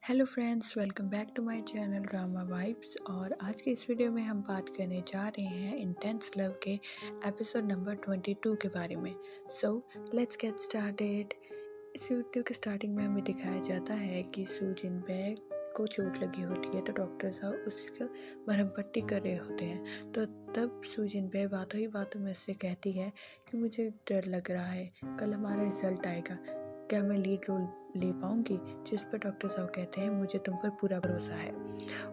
Hello friends, welcome back to my channel drama vibes. और आज के इस वीडियो में हम बात करने जा रहे हैं इंटेंस लव के एपिसोड नंबर 22 के बारे में। So let's get started. इस वीडियो के स्टार्टिंग में हमें दिखाया जाता है कि सू जिन बैग को चोट लगी होती है, तो डॉक्टर साहब उसकी मरहम पट्टी कर रहे होते हैं। तो तब सू जिन बैग बातों ही बातों में उससे कहती है कि मुझे डर लग रहा है, कल हमारा रिजल्ट आएगा, क्या मैं लीड रोल ले पाऊंगी। जिस पर डॉक्टर साहब कहते हैं मुझे तुम पर पूरा भरोसा है।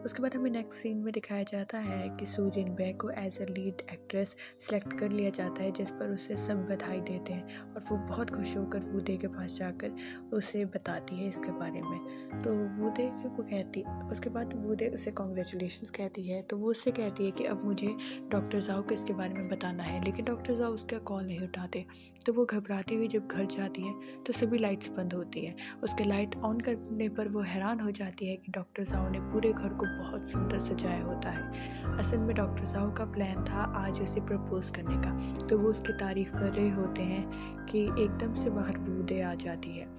उसके बाद हमें नेक्स्ट सीन में दिखाया जाता है कि सू जिन बैग को as a lead actress select कर लिया जाता है, जिस पर उसे सब बधाई देते हैं और वो बहुत खुश होकर वूदे के पास जाकर उसे बताती है इसके बारे में। तो वूदे को कहती, उसके बाद वूदे उसे कॉन्ग्रेचुलेशंस कहती है। तो वो उससे कहती है कि अब मुझे डॉक्टर साहब को इसके बारे में बताना है, लेकिन डॉक्टर साहब उसका कॉल नहीं उठाते। तो वो घबराती हुई जब घर जाती है तो सभी लाइट्स बंद होती है। उसके लाइट ऑन करने पर वो हैरान हो जाती है कि डॉक्टर साहब ने पूरे घर को बहुत सुंदर सजाया होता है। असल में डॉक्टर साहब का प्लान था आज उसे प्रपोज करने का। तो वो उसकी तारीफ कर रहे होते हैं कि एकदम से बाहर वूदे आ जाती है।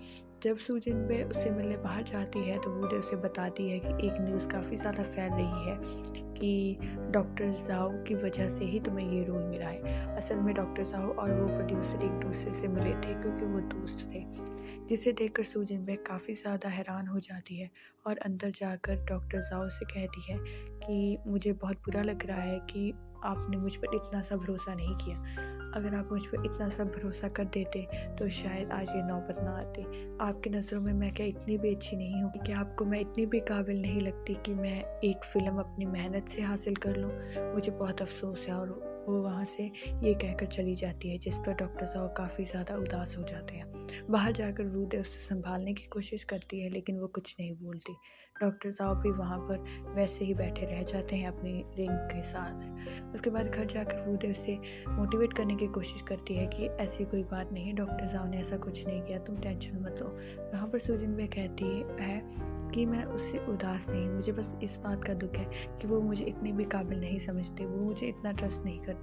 जब सू जिन बैग उससे मिलने बाहर जाती है तो वूदे उसे बताती है कि एक न्यूज़ काफ़ी ज़्यादा फैल रही है कि डॉक्टर साहब की वजह से ही तुम्हें ये रोल मिला है। असल में डॉक्टर साहब और वो प्रोड्यूसर एक दूसरे से मिले थे क्योंकि वो दोस्त थे। जिसे देखकर सू जिन बैग काफ़ी ज़्यादा हैरान हो जाती है और अंदर जाकर डॉक्टर साहब से कहती है कि मुझे बहुत बुरा लग रहा है कि आपने मुझ पर इतना सा भरोसा नहीं किया। अगर आप मुझ पर इतना सा भरोसा कर देते तो शायद आज ये नौबत ना आती। आपकी नज़रों में मैं क्या इतनी भी अच्छी नहीं हूँ कि आपको मैं इतनी भी काबिल नहीं लगती कि मैं एक फ़िल्म अपनी मेहनत से हासिल कर लूँ। मुझे बहुत अफसोस है। और वो वहाँ से ये कहकर चली जाती है, जिस पर डॉक्टर साहब काफ़ी ज़्यादा उदास हो जाते हैं। बाहर जाकर वूदे उसे संभालने की कोशिश करती है, लेकिन वो कुछ नहीं बोलती। डॉक्टर साहब भी वहाँ पर वैसे ही बैठे रह जाते हैं अपनी रिंग के साथ। उसके बाद घर जाकर वूदे उसे मोटिवेट करने की कोशिश करती है कि ऐसी कोई बात नहीं है, डॉक्टर साहब ने ऐसा कुछ नहीं किया, तुम टेंशन मत लो। वहाँ पर सू जिन बैग कहती है कि मैं उससे उदास नहीं, मुझे बस इस बात का दुख है कि वो मुझे इतनी भी काबिल नहीं समझते, वो मुझे इतना ट्रस्ट नहीं करते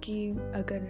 कि अगर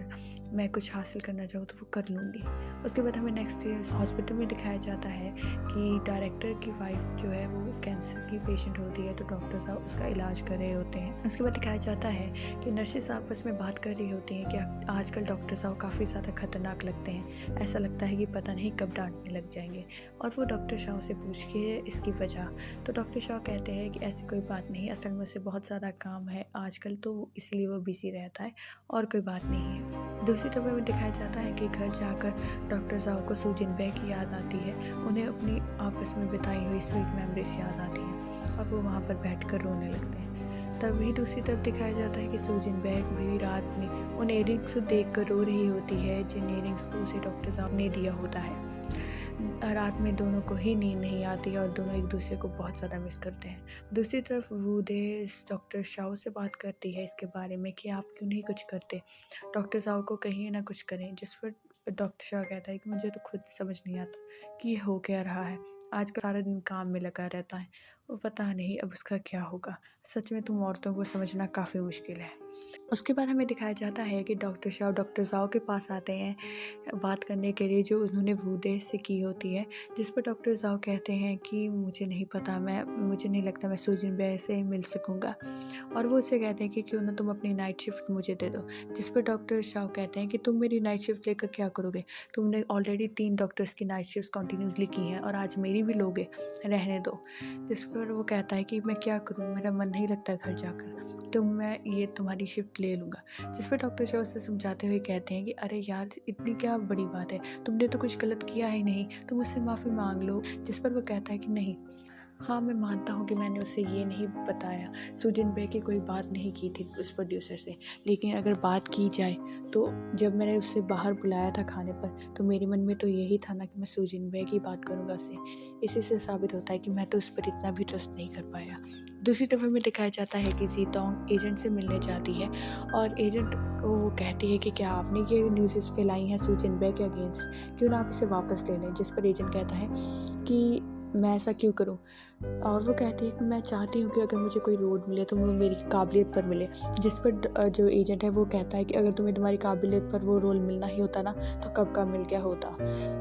मैं कुछ हासिल करना चाहूँ तो वो कर लूँगी। उसके बाद हमें नेक्स्ट हॉस्पिटल में दिखाया जाता है कि डायरेक्टर की वाइफ जो है वो कैंसर की पेशेंट होती है, तो डॉक्टर साहब उसका इलाज कर रहे होते हैं। उसके बाद दिखाया जाता है कि नर्सेस आपस में बात कर रही होती हैं कि आजकल डॉक्टर साहब काफ़ी ज़्यादा खतरनाक लगते हैं, ऐसा लगता है कि पता नहीं कब डांटने लग जाएंगे। और वो डॉक्टर शाह से पूछती है इसकी वजह। तो डॉक्टर शाह कहते हैं कि ऐसी कोई बात नहीं, असल में उसे बहुत ज़्यादा काम है आजकल, तो इसलिए वो बिजी रहता है और कोई बात नहीं है। दूसरी तरफ हमें दिखाया जाता है कि घर जाकर डॉक्टर साहब को सू जिन बैग की याद आती है, उन्हें अपनी आपस में बिताई हुई स्वीट मेमोरीज याद आती हैं और वो वहाँ पर बैठकर रोने लगते हैं। तभी दूसरी तरफ दिखाया जाता है कि सू जिन बैग भी रात में उन इयरिंग्स को देख कर रो रही होती है, जिन इयरिंग्स को उसे डॉक्टर साहब ने दिया होता है। रात में दोनों को ही नींद नहीं आती और दोनों एक दूसरे को बहुत ज़्यादा मिस करते हैं। दूसरी तरफ वूदे डॉक्टर शाह से बात करती है इसके बारे में कि आप क्यों नहीं कुछ करते, डॉक्टर साहब को कहिए ना कुछ करें। जिस पर डॉक्टर शाह कहता है कि मुझे तो खुद समझ नहीं आता कि ये हो क्या रहा है, आजकल सारा दिन काम में लगा रहता है, वो पता नहीं अब उसका क्या होगा। सच में तुम औरतों को समझना काफ़ी मुश्किल है। उसके बाद हमें दिखाया जाता है कि डॉक्टर शाह डॉक्टर साहब के पास आते हैं बात करने के लिए जो उन्होंने वूदे से की होती है। जिस पर डॉक्टर साहब कहते हैं कि मुझे नहीं पता, मुझे नहीं लगता मैं सू जिन बैग से मिल सकूँगा। और वो उससे कहते हैं कि क्यों ना तुम अपनी नाइट शिफ्ट मुझे दे दो। जिस पर डॉक्टर शाह कहते हैं कि तुम मेरी नाइट शिफ्ट लेकर क्या करोगे, तुमने ऑलरेडी 3 डॉक्टर्स की नाइट शिफ्ट कंटिन्यूसली की हैं और आज मेरी भी लोगे, रहने दो। जिस पर वो कहता है कि मैं क्या करूँ, मेरा मन नहीं लगता घर जाकर, तो मैं ये तुम्हारी शिफ्ट ले लूँगा। जिस पर डॉक्टर शाह उसे समझाते हुए कहते हैं कि अरे यार इतनी क्या बड़ी बात है, तुमने तो कुछ गलत किया ही नहीं, तुम उससे माफ़ी मांग लो। जिस पर वो कहता है कि नहीं, हाँ मैं मानता हूँ कि मैंने उसे ये नहीं बताया, सू जिन बैग की कोई बात नहीं की थी उस प्रोड्यूसर से, लेकिन अगर बात की जाए तो जब मैंने उससे बाहर बुलाया था खाने पर तो मेरे मन में तो यही था ना कि मैं सू जिन बैग की बात करूँगा उससे। इसी से साबित होता है कि मैं तो उस पर इतना भी ट्रस्ट नहीं कर पाया। दूसरी तरफ हमें दिखाया जाता है कि जीतोंग एजेंट से मिलने जाती है और एजेंट को वो कहती है कि क्या आपने ये न्यूज़ फैलाई हैं सू जिन बैग के अगेंस्ट, क्यों ना आप इसे वापस ले लें। जिस पर एजेंट कहता है कि मैं ऐसा क्यों करूं? और वो कहती है कि मैं चाहती हूँ कि अगर मुझे कोई रोल मिले तो वो मेरी काबिलियत पर मिले। जिस पर जो एजेंट है वो कहता है कि अगर तुम्हें तुम्हारी काबिलियत पर वो रोल मिलना ही होता ना तो कब का मिल गया होता।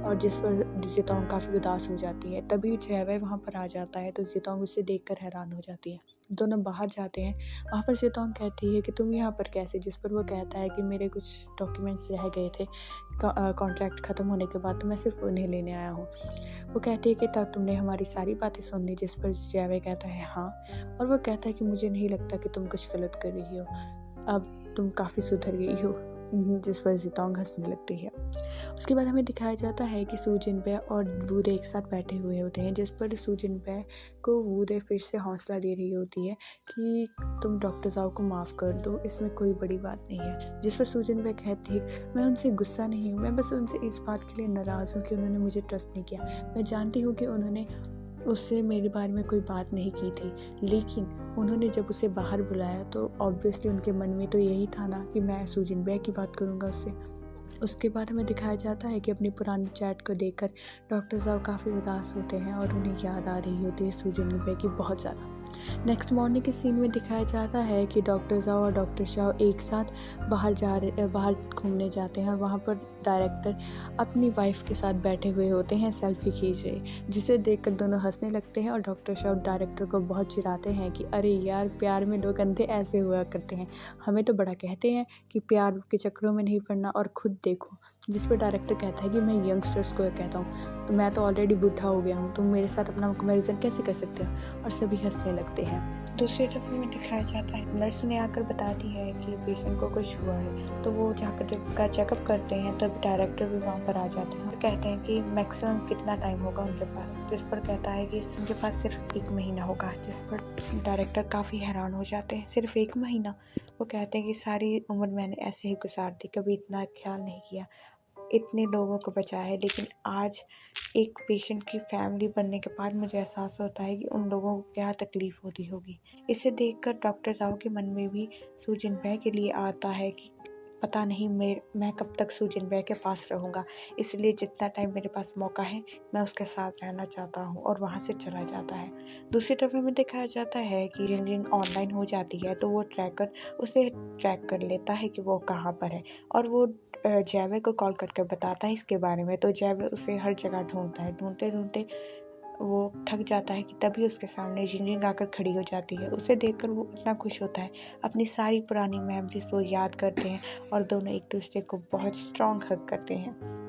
और जिस पर जितोंग काफ़ी उदास हो जाती है। तभी जैवे वहाँ पर आ जाता है तो जितोंग उसे देखकर हैरान हो जाती है। दोनों बाहर जाते हैं। वहाँ पर जितोंग कहती है कि तुम यहाँ पर कैसे? जिस पर वो कहता है कि मेरे कुछ डॉक्यूमेंट्स रह गए थे कॉन्ट्रैक्ट ख़त्म होने के बाद, तो मैं सिर्फ उन्हें लेने आया हूँ। वो कहती है कि तब तुमने हमारी सारी बातें सुन ली? जिस पर जैवे कहता है हाँ। और वो कहता है कि मुझे नहीं लगता कि तुम कुछ गलत कर रही हो, अब तुम काफ़ी सुधर गई हो। जिस पर जितोंग हंसने लगती है। उसके बाद हमें दिखाया जाता है कि सू जिनपे और वूरे एक साथ बैठे हुए होते हैं। जिस पर सू जिनपे को वूरे फिर से हौसला दे रही होती है कि तुम डॉक्टर ज़ाओ को माफ़ कर दो, इसमें कोई बड़ी बात नहीं है। जिस पर सू जिनपे कहती है मैं उनसे गुस्सा नहीं हूँ, मैं बस उनसे इस बात के लिए नाराज़ हूँ कि उन्होंने मुझे ट्रस्ट नहीं किया। मैं जानती हूँ कि उन्होंने उससे मेरे बारे में कोई बात नहीं की थी, लेकिन उन्होंने जब उसे बाहर बुलाया तो ऑब्वियसली उनके मन में तो यही था ना कि मैं सू जिनपे की बात करूँगा उससे। उसके बाद हमें दिखाया जाता है कि अपनी पुरानी चैट को देखकर डॉक्टर ज़ाओ काफ़ी उदास होते हैं और उन्हें याद आ रही होती है सू जिनपे की बहुत ज़्यादा। नेक्स्ट मॉर्निंग के सीन में दिखाया जाता है कि डॉक्टर ज़ाओ और डॉक्टर शाओ एक साथ बाहर घूमने जाते हैं और वहाँ पर डायरेक्टर अपनी वाइफ के साथ बैठे हुए होते हैं, सेल्फी खींच रहे, जिसे देखकर दोनों हंसने लगते हैं और डॉक्टर शाओ डायरेक्टर को बहुत चिढ़ाते हैं कि अरे यार, प्यार में लोग अंधे ऐसे हुआ करते हैं, हमें तो बड़ा कहते हैं कि प्यार के चक्करों में नहीं पड़ना और खुद देखो। जिस पर डायरेक्टर कहता है कि मैं यंगस्टर्स को कहता हूँ, तो मैं तो ऑलरेडी बूढ़ा हो गया हूँ, तुम मेरे साथ अपना कंपैरिजन कैसे कर सकते हो? और सभी हंसने लगते हैं। दूसरी तरफ में दिखाया जाता है नर्स ने आकर बताती है कि पेशेंट को कुछ हुआ है, तो वो जाकर जब उसका चेकअप करते हैं तब डायरेक्टर भी वहाँ पर आ जाते हैं और कहते हैं कि मैक्सिमम कितना टाइम होगा उनके पास। जिस पर कहता है कि उनके पास सिर्फ 1 महीना होगा। जिस पर डायरेक्टर काफ़ी हैरान हो जाते हैं, सिर्फ 1 महीना? वो कहते हैं कि सारी उम्र मैंने ऐसे ही गुजार दी, कभी इतना ख्याल नहीं किया, इतने लोगों को बचाया है, लेकिन आज एक पेशेंट की फैमिली बनने के बाद मुझे एहसास होता है कि उन लोगों को क्या तकलीफ़ होती होगी। इसे देखकर डॉक्टर ज़ाओ के मन में भी सू जिनपे के लिए आता है कि पता नहीं मैं कब तक सू जिनपे के पास रहूँगा, इसलिए जितना टाइम मेरे पास मौका है मैं उसके साथ रहना चाहता हूँ, और वहाँ से चला जाता है। दूसरी तरफ में दिखाया जाता है कि जिन ऑनलाइन हो जाती है तो वो ट्रैकर उसे ट्रैक कर लेता है कि वो कहाँ पर है, और वो जैवे को कॉल करके बताता है इसके बारे में। तो जैवे उसे हर जगह ढूंढता है, ढूंढते ढूंढते वो थक जाता है कि तभी उसके सामने जिनजिंग आकर खड़ी हो जाती है। उसे देखकर वो इतना खुश होता है, अपनी सारी पुरानी मेमोरीज वो याद करते हैं और दोनों एक दूसरे को बहुत स्ट्रॉन्ग हग करते हैं।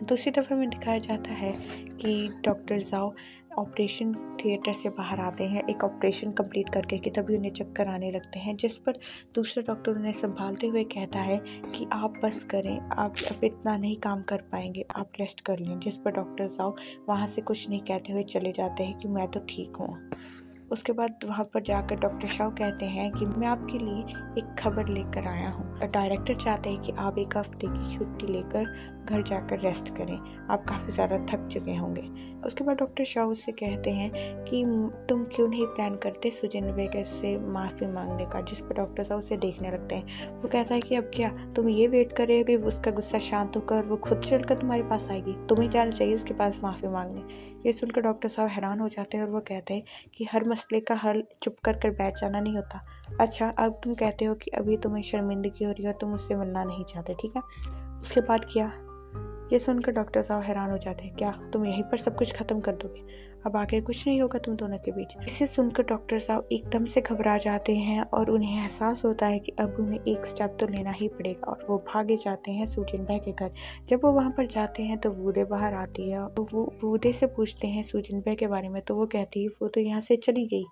दूसरी तरफ हमें दिखाया जाता है कि डॉक्टर ज़ाओ ऑपरेशन थिएटर से बाहर आते हैं एक ऑपरेशन कंप्लीट करके कि तभी उन्हें चक्कर आने लगते हैं। जिस पर दूसरा डॉक्टर उन्हें संभालते हुए कहता है कि आप बस करें, आप अब इतना नहीं काम कर पाएंगे, आप रेस्ट कर लें। जिस पर डॉक्टर ज़ाओ वहाँ से कुछ नहीं कहते हुए चले जाते हैं कि मैं तो ठीक हूँ। उसके बाद वहाँ पर जाकर डॉक्टर शाओ कहते हैं कि मैं आपके लिए एक खबर लेकर आया हूँ। डायरेक्टर चाहते हैं कि आप 1 हफ्ते की छुट्टी लेकर घर जाकर रेस्ट करें, आप काफ़ी ज़्यादा थक चुके होंगे। उसके बाद डॉक्टर शाओ उससे कहते हैं कि तुम क्यों नहीं प्लान करते सू जिनपे से माफ़ी मांगने का। जिस पर डॉक्टर शाओ उसे देखने लगते हैं। वो कहता है कि अब क्या तुम ये वेट कर रहे हो कि उसका गुस्सा शांत होकर वो खुद चलकर तुम्हारे पास आएगी? तुम्हें जाना चाहिए उसके पास माफ़ी मांगने। ये सुनकर डॉक्टर साहब हैरान हो जाते हैं और वो कहते हैं कि हर मसले का हल चुप कर बैठ जाना नहीं होता। अच्छा, अब तुम कहते हो कि अभी तुम्हें शर्मिंदगी हो रही है, तुम उससे मिलना नहीं चाहते, ठीक है? उसके बाद क्या? ये सुनकर डॉक्टर साहब हैरान हो जाते हैं। क्या तुम यहीं पर सब कुछ ख़त्म कर दोगे? अब आगे कुछ नहीं होगा तुम दोनों के बीच? इसे सुनकर डॉक्टर साहब एकदम से घबरा जाते हैं और उन्हें एहसास होता है कि अब उन्हें एक स्टेप तो लेना ही पड़ेगा, और वो भागे जाते हैं सू जिनपे के घर। जब वो वहाँ पर जाते हैं तो वूदे बाहर आती है, तो वो वूदे से पूछते हैं सू जिनपे के बारे में, तो वो कहती है वो तो यहाँ से चली गई।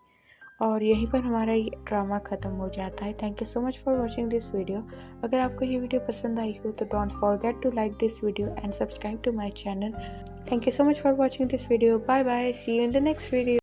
और यहीं पर हमारा ये ड्रामा ख़त्म हो जाता है। Thank you so much for watching this video. अगर आपको ये वीडियो पसंद आई हो तो don't forget to like this video and subscribe to my channel. Thank you so much for watching this video. Bye bye, see you in the next video.